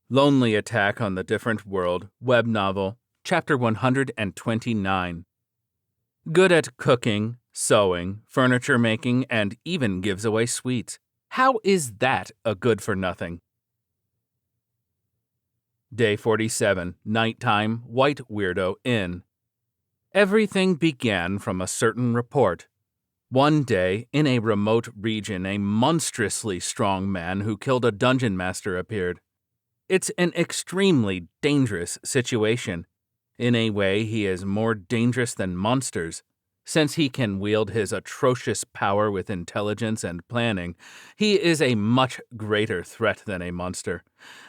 Lonely Attack on the Different World, web novel, chapter 129. Good at cooking, sewing, furniture making, and even gives away sweets. How is that a good-for-nothing? Day 47, Nighttime, White Weirdo Inn. Everything began from a certain report. One day, in a remote region, a monstrously strong man who killed a dungeon master appeared. It's an extremely dangerous situation. In a way, he is more dangerous than monsters. Since he can wield his atrocious power with intelligence and planning, he is a much greater threat than a monster.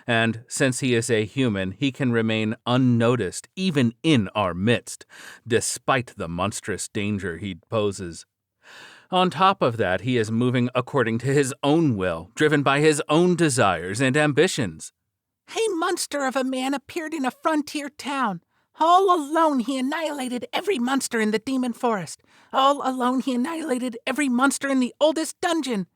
And since he is a human, he can remain unnoticed even in our midst, despite the monstrous danger he poses. On top of that, he is moving according to his own will, driven by his own desires and ambitions. A monster of a man appeared in a frontier town. All alone he annihilated every monster in the demon forest. All alone he annihilated every monster in the oldest dungeon.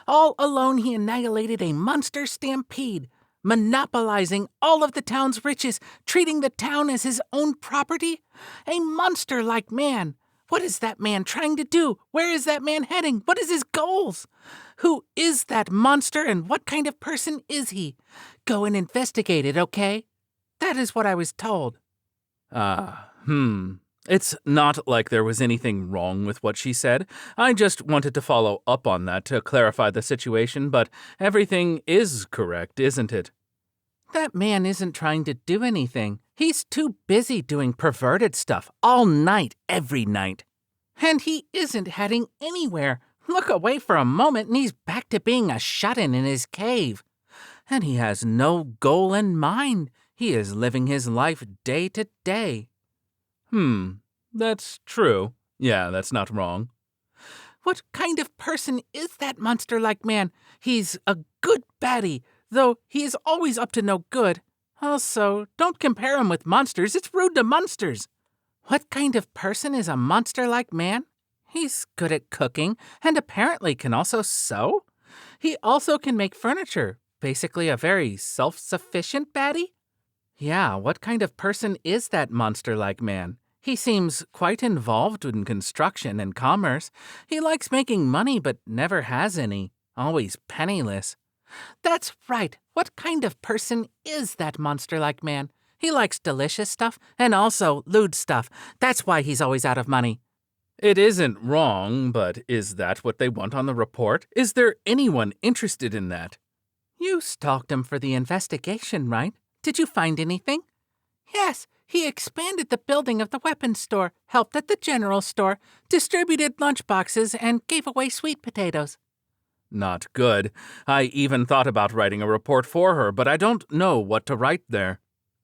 All alone he annihilated a monster stampede, monopolizing all of the town's riches, treating the town as his own property. A monster like man. What is that man trying to do? Where is that man heading? What is his goals? Who is that monster and what kind of person is he? Go and investigate it, okay? That is what I was told. It's not like there was anything wrong with what she said. I just wanted to follow up on that to clarify the situation, but everything is correct, isn't it? That man isn't trying to do anything. He's too busy doing perverted stuff all night, every night. And he isn't heading anywhere. Look away for a moment and he's back to being a shut-in in his cave. And he has no goal in mind. He is living his life day to day. That's true. Yeah, that's not wrong. What kind of person is that monster-like man? He's a good baddie, though he is always up to no good. Also, don't compare him with monsters. It's rude to monsters. What kind of person is a monster-like man? He's good at cooking, and apparently can also sew. He also can make furniture. Basically a very self-sufficient baddie? Yeah, what kind of person is that monster-like man? He seems quite involved in construction and commerce. He likes making money but never has any. Always penniless. That's right. What kind of person is that monster-like man? He likes delicious stuff and also lewd stuff. That's why he's always out of money. It isn't wrong, but is that what they want on the report? Is there anyone interested in that? You stalked him for the investigation, right? Did you find anything? Yes, he expanded the building of the weapons store, helped at the general store, distributed lunchboxes, and gave away sweet potatoes. Not good. I even thought about writing a report for her, but I don't know what to write there.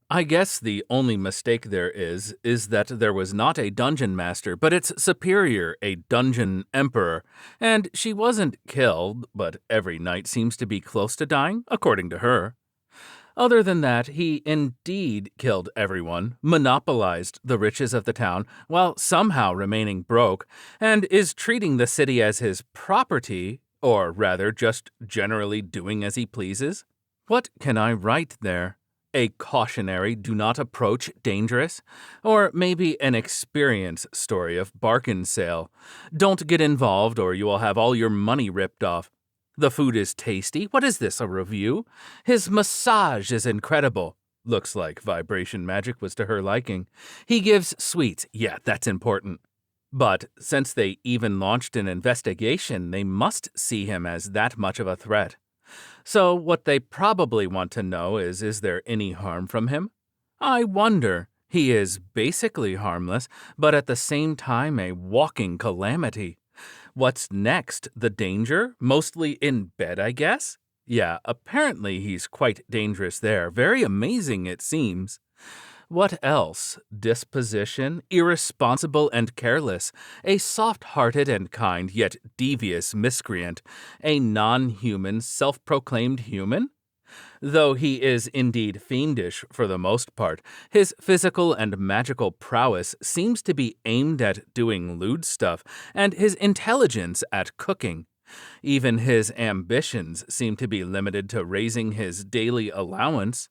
I guess the only mistake there is that there was not a dungeon master, but its superior, a dungeon emperor, and she wasn't killed, but every night seems to be close to dying, according to her. Other than that, he indeed killed everyone, monopolized the riches of the town, while somehow remaining broke, and is treating the city as his property, or rather just generally doing as he pleases. What can I write there? A cautionary do not approach dangerous? Or maybe an experience story of bargain sale. Don't get involved or you will have all your money ripped off. The food is tasty. What is this, a review? His massage is incredible. Looks like vibration magic was to her liking. He gives sweets. Yeah, that's important. But since they even launched an investigation, they must see him as that much of a threat. So what they probably want to know is there any harm from him? I wonder. He is basically harmless, but at the same time a walking calamity. What's next? The danger? Mostly in bed, I guess? Yeah, apparently he's quite dangerous there. Very amazing, it seems. What else? Disposition, irresponsible and careless, a soft-hearted and kind yet devious miscreant, a non-human, self-proclaimed human? Though he is indeed fiendish for the most part, his physical and magical prowess seems to be aimed at doing lewd stuff, and his intelligence at cooking. Even his ambitions seem to be limited to raising his daily allowance.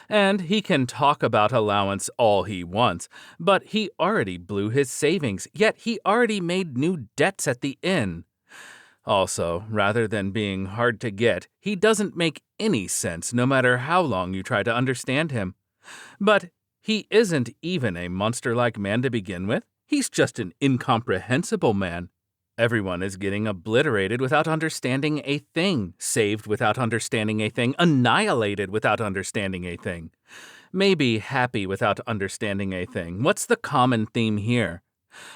And he can talk about allowance all he wants, but he already blew his savings, yet he already made new debts at the inn. Also, rather than being hard to get, he doesn't make any sense no matter how long you try to understand him. But he isn't even a monster-like man to begin with. He's just an incomprehensible man. Everyone is getting obliterated without understanding a thing, saved without understanding a thing, annihilated without understanding a thing. Maybe happy without understanding a thing. What's the common theme here?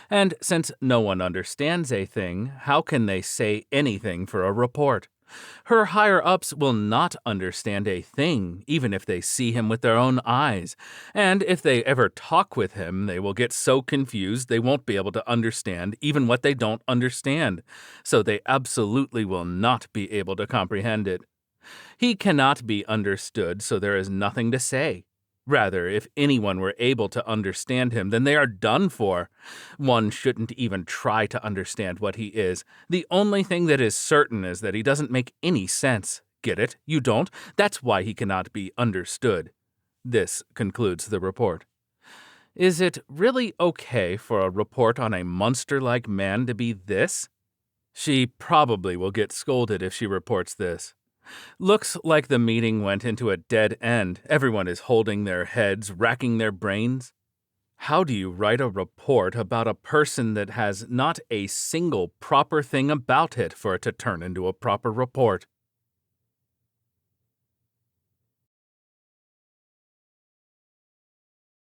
And since no one understands a thing, how can they say anything for a report? Her higher-ups will not understand a thing, even if they see him with their own eyes. And if they ever talk with him, they will get so confused they won't be able to understand even what they don't understand. So they absolutely will not be able to comprehend it. He cannot be understood, so there is nothing to say. Rather, if anyone were able to understand him, then they are done for. One shouldn't even try to understand what he is. The only thing that is certain is that he doesn't make any sense. Get it? You don't? That's why he cannot be understood. This concludes the report. Is it really okay for a report on a monster-like man to be this? She probably will get scolded if she reports this. Looks like the meeting went into a dead end. Everyone is holding their heads, racking their brains. How do you write a report about a person that has not a single proper thing about it for it to turn into a proper report?